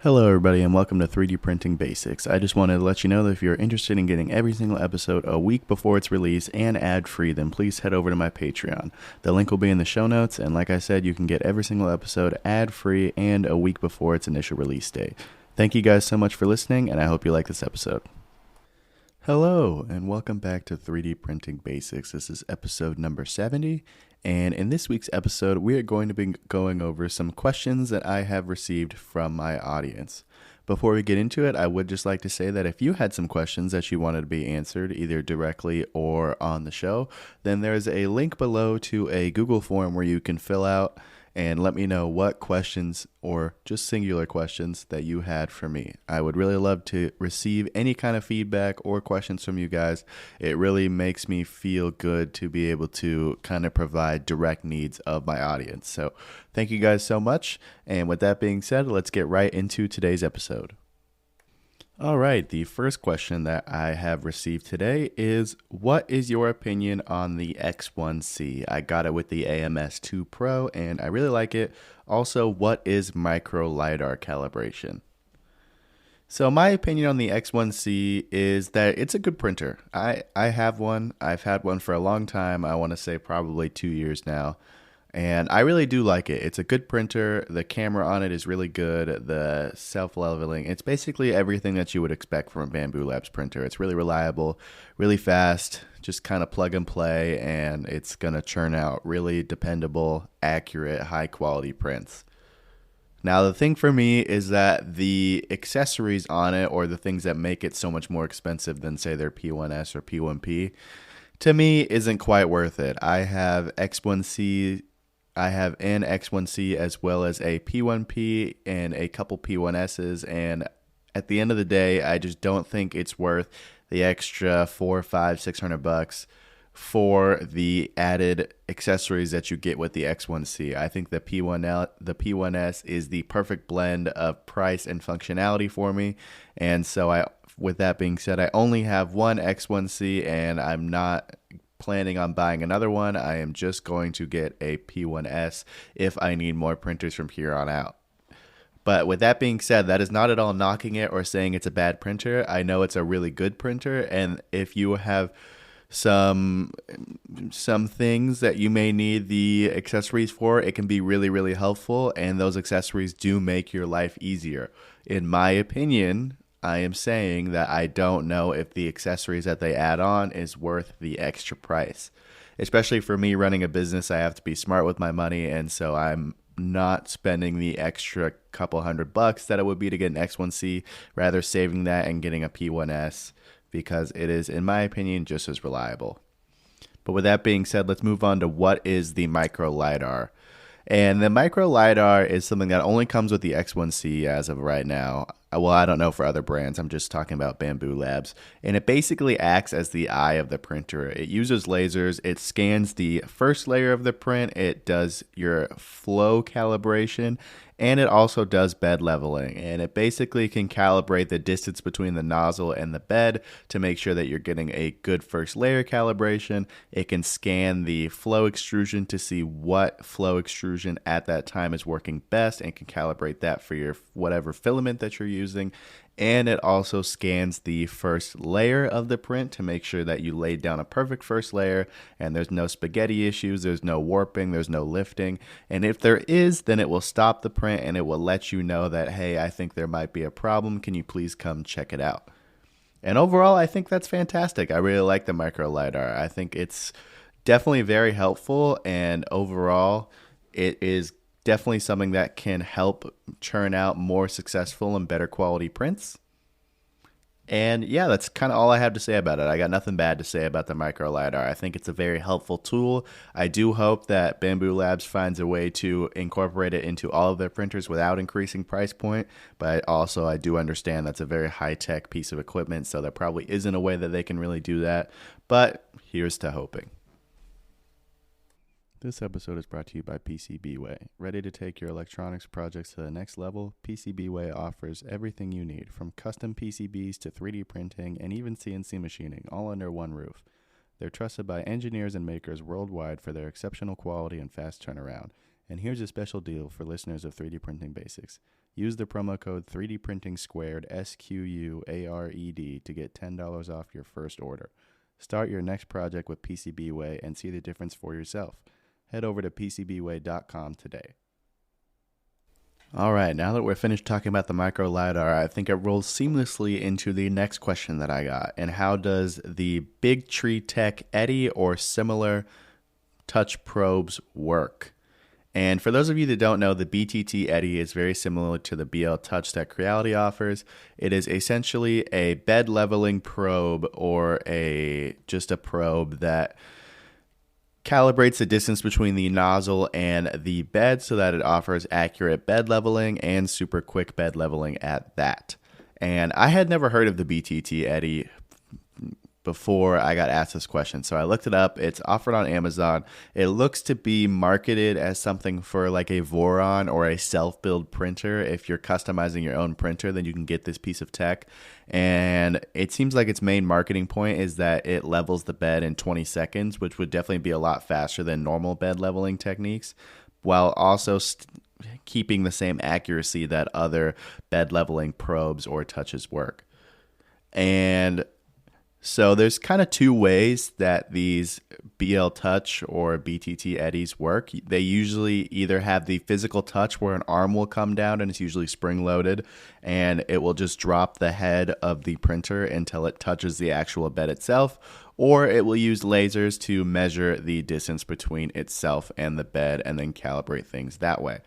Hello, everybody, and welcome to 3D Printing Basics. I just wanted to let you know that if you're interested in getting every single episode a week before its release and ad-free, then please head over to my Patreon. The link will be in the show notes, and like I said, you can get every single episode ad-free and a week before its initial release date. Thank you guys so much for listening, and I hope you like this episode. Hello, and welcome back to 3D Printing Basics. This is episode number 70, and in this week's episode, we are going to be going over some questions that I have received from my audience. Before we get into it, I would just like to say that if you had some questions that you wanted to be answered, either directly or on the show, then there's a link below to a Google form where you can fill out and let me know what questions or just singular questions that you had for me. I would really love to receive any kind of feedback or questions from you guys. It really makes me feel good to be able to kind of provide direct needs of my audience. So thank you guys so much. And with that being said, let's get right into today's episode. All right, the first question that I have received today is, what is your opinion on the X1C? I got it with the AMS2 Pro, and I really like it. Also, what is micro LiDAR calibration? So my opinion on the X1C is that it's a good printer. I have one. I've had one for a long time. I want to say probably 2 years now. And I really do like it. It's a good printer. The camera on it is really good. The self-leveling. It's basically everything that you would expect from a Bambu Labs printer. It's really reliable, really fast, just kind of plug and play, and it's going to churn out really dependable, accurate, high-quality prints. Now, the thing for me is that the accessories on it, or the things that make it so much more expensive than, say, their P1S or P1P, to me isn't quite worth it. I have an X1C as well as a P1P and a couple P1Ss, and at the end of the day, I just don't think it's worth the extra $400, $500, $600 for the added accessories that you get with the X1C. I think the P1S is the perfect blend of price and functionality for me, and so with that being said, I only have one X1C, and I'm not planning on buying another one. I am just going to get a P1S if I need more printers from here on out. But with that being said, that is not at all knocking it or saying it's a bad printer. I know it's a really good printer, and if you have some things that you may need the accessories for, it can be really, really helpful, and those accessories do make your life easier. In my opinion, I am saying that I don't know if the accessories that they add on is worth the extra price. Especially for me running a business, I have to be smart with my money, and so I'm not spending the extra couple $100 that it would be to get an X1C, rather saving that and getting a P1S, because it is, in my opinion, just as reliable. But with that being said, let's move on to what is the micro LiDAR. And the micro LiDAR is something that only comes with the X1C as of right now. Well, I don't know for other brands. I'm just talking about Bambu Labs. And it basically acts as the eye of the printer. It uses lasers. It scans the first layer of the print. It does your flow calibration. And it also does bed leveling. And it basically can calibrate the distance between the nozzle and the bed to make sure that you're getting a good first layer calibration. It can scan the flow extrusion to see what flow extrusion at that time is working best and can calibrate that for your whatever filament that you're using. And it also scans the first layer of the print to make sure that you laid down a perfect first layer and there's no spaghetti issues, there's no warping, there's no lifting. And if there is, then it will stop the print and it will let you know that, hey, I think there might be a problem. Can you please come check it out? And overall, I think that's fantastic. I really like the micro LiDAR. I think it's definitely very helpful, and overall, it is definitely something that can help churn out more successful and better quality prints. And yeah, that's kind of all I have to say about it. I got nothing bad to say about the micro LiDAR. I think it's a very helpful tool. I do hope that Bambu Labs finds a way to incorporate it into all of their printers without increasing price point. But also, I do understand that's a very high-tech piece of equipment, so there probably isn't a way that they can really do that. But here's to hoping. This episode is brought to you by PCBWay. Ready to take your electronics projects to the next level? PCBWay offers everything you need, from custom PCBs to 3D printing and even CNC machining, all under one roof. They're trusted by engineers and makers worldwide for their exceptional quality and fast turnaround. And here's a special deal for listeners of 3D Printing Basics. Use the promo code 3D Printing Squared, SQUARED, to get $10 off your first order. Start your next project with PCBWay and see the difference for yourself. Head over to PCBWay.com today. All right, now that we're finished talking about the micro LiDAR, I think it rolls seamlessly into the next question that I got. And how does the Big Tree Tech Eddy or similar touch probes work? And for those of you that don't know, the BTT Eddy is very similar to the BL Touch that Creality offers. It is essentially a bed leveling probe, or just a probe that calibrates the distance between the nozzle and the bed so that it offers accurate bed leveling and super quick bed leveling at that. And I had never heard of the BTT Eddy before I got asked this question. So I looked it up. It's offered on Amazon. It looks to be marketed as something for like a Voron or a self-build printer. If you're customizing your own printer, then you can get this piece of tech. And it seems like its main marketing point is that it levels the bed in 20 seconds, which would definitely be a lot faster than normal bed leveling techniques, while also keeping the same accuracy that other bed leveling probes or touches work. And so there's kind of two ways that these BL Touch or BTT Eddies work. They usually either have the physical touch where an arm will come down and it's usually spring loaded, and it will just drop the head of the printer until it touches the actual bed itself, or it will use lasers to measure the distance between itself and the bed and then calibrate things that way.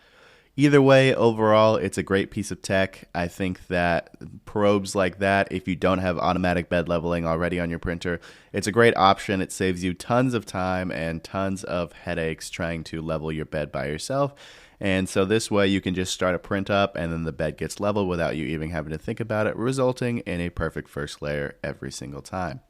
Either way, overall, it's a great piece of tech. I think that probes like that, if you don't have automatic bed leveling already on your printer, it's a great option. It saves you tons of time and tons of headaches trying to level your bed by yourself. And so this way you can just start a print up and then the bed gets leveled without you even having to think about it, resulting in a perfect first layer every single time.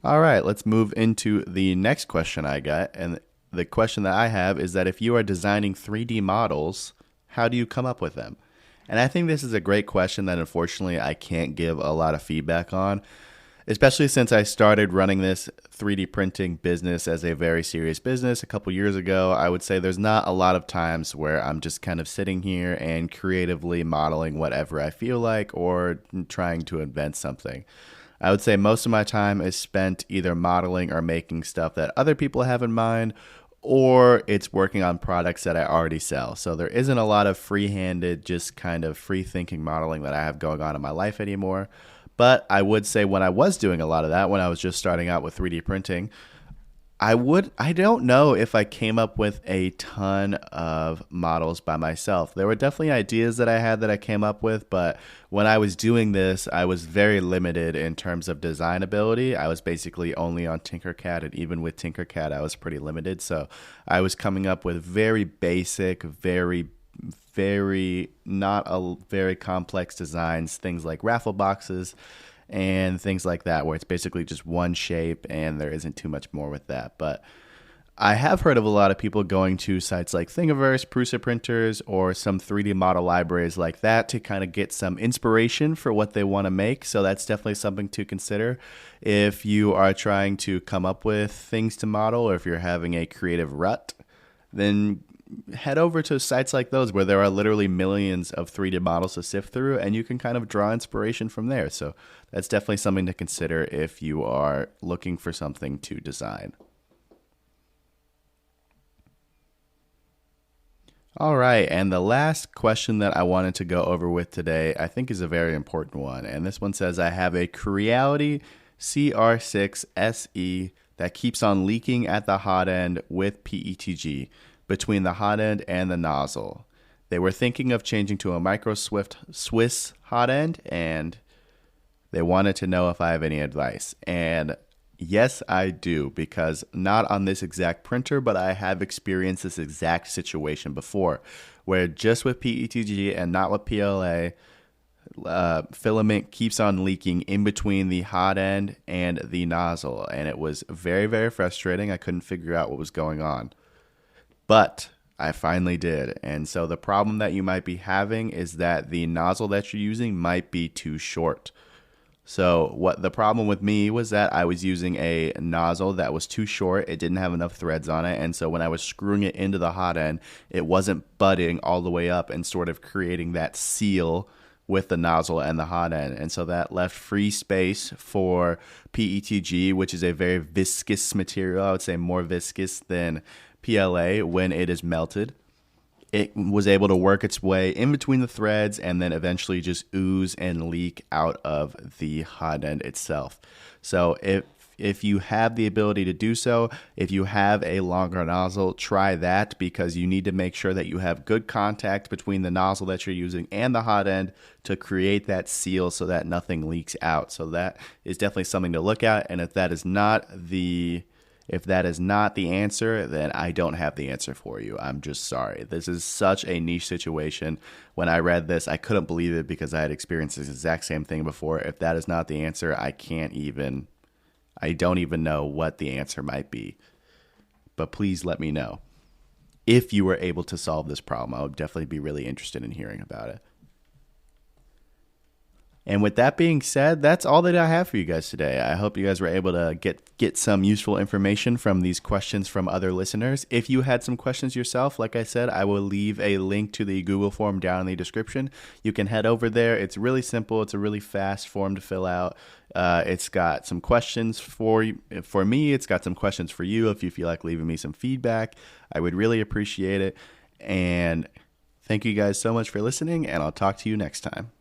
All right, let's move into the next question I got. And the question that I have is that if you are designing 3D models, how do you come up with them? And I think this is a great question that unfortunately I can't give a lot of feedback on, especially since I started running this 3D printing business as a very serious business a couple years ago. I would say there's not a lot of times where I'm just kind of sitting here and creatively modeling whatever I feel like or trying to invent something. I would say most of my time is spent either modeling or making stuff that other people have in mind, or it's working on products that I already sell. So there isn't a lot of free-handed, just kind of free-thinking modeling that I have going on in my life anymore. But I would say when I was doing a lot of that, when I was just starting out with 3D printing, I don't know if I came up with a ton of models by myself. There were definitely ideas that I had that I came up with, but when I was doing this, I was very limited in terms of design ability. I was basically only on Tinkercad, and even with Tinkercad, I was pretty limited. So I was coming up with very basic, very not a very complex designs, things like raffle boxes and things like that, where it's basically just one shape and there isn't too much more with that. But I have heard of a lot of people going to sites like Thingiverse, Prusa printers, or some 3D model libraries like that to kind of get some inspiration for what they want to make. So that's definitely something to consider if you are trying to come up with things to model, or if you're having a creative rut. Then head over to sites like those where there are literally millions of 3D models to sift through, and you can kind of draw inspiration from there. So that's definitely something to consider if you are looking for something to design. All right, and the last question that I wanted to go over with today, I think is a very important one. And this one says, I have a Creality CR6 SE that keeps on leaking at the hot end with PETG between the hot end and the nozzle. They were thinking of changing to a Micro Swiss hot end, and they wanted to know if I have any advice. And yes, I do, because not on this exact printer, but I have experienced this exact situation before, where just with PETG and not with PLA, filament keeps on leaking in between the hot end and the nozzle. And it was very, very frustrating. I couldn't figure out what was going on. But I finally did. And so the problem that you might be having is that the nozzle that you're using might be too short. So what the problem with me was that I was using a nozzle that was too short. It didn't have enough threads on it. And so when I was screwing it into the hot end, it wasn't butting all the way up and sort of creating that seal with the nozzle and the hot end. And so that left free space for PETG, which is a very viscous material. I would say more viscous than PLA when it is melted. It was able to work its way in between the threads and then eventually just ooze and leak out of the hot end itself. So if you have the ability to do so, if you have a longer nozzle, try that, because you need to make sure that you have good contact between the nozzle that you're using and the hot end to create that seal so that nothing leaks out. So that is definitely something to look at. And if that is not the answer, then I don't have the answer for you. I'm just sorry. This is such a niche situation. When I read this, I couldn't believe it because I had experienced this exact same thing before. If that is not the answer, I don't even know what the answer might be. But please let me know. If you were able to solve this problem, I would definitely be really interested in hearing about it. And with that being said, that's all that I have for you guys today. I hope you guys were able to get some useful information from these questions from other listeners. If you had some questions yourself, like I said, I will leave a link to the Google form down in the description. You can head over there. It's really simple. It's a really fast form to fill out. It's got some questions for me. It's got some questions for you if you feel like leaving me some feedback. I would really appreciate it. And thank you guys so much for listening, and I'll talk to you next time.